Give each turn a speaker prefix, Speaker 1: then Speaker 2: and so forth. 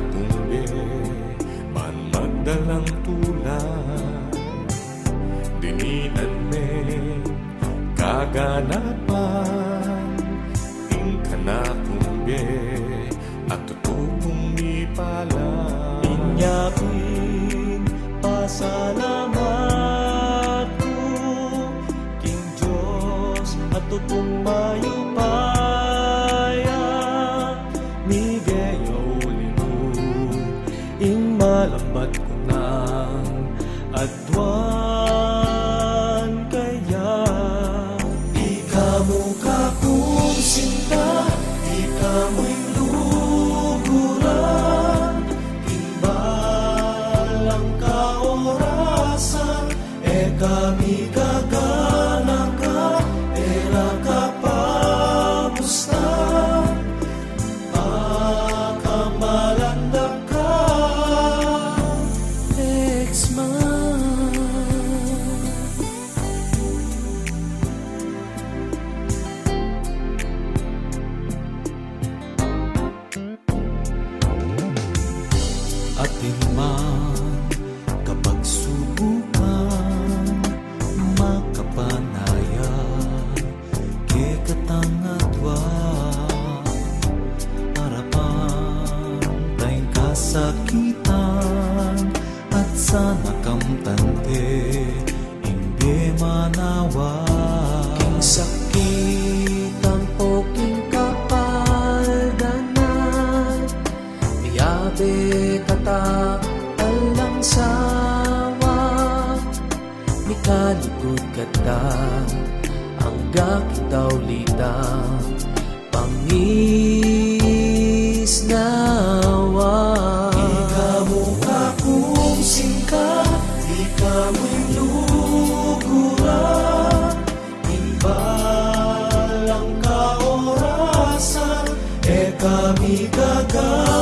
Speaker 1: kumbe man magdalang tulad dininan me kaganapan ing kana kumbe at tutupong ipala
Speaker 2: inyaking pasalamat ko king Diyos at tutupong mayupaya migayaw ing malambat ko ng adwan kaya ikamu ka kung sinta ikamu'y luguran timbalang kaorasan kami gagana ka era ka pamusta pakamalanda ka atin man kapag subukan makapanaya ke katangatwa harapan tayong kasakitan at sana kamtante hindi manawa king sakitan o king kapaldanan miyabe kata alang sawa mikalikod kata ang gakitaw litang pangisnawa ikamu ka kung singka ikamu'y luguran imbalang kaorasan kami gagana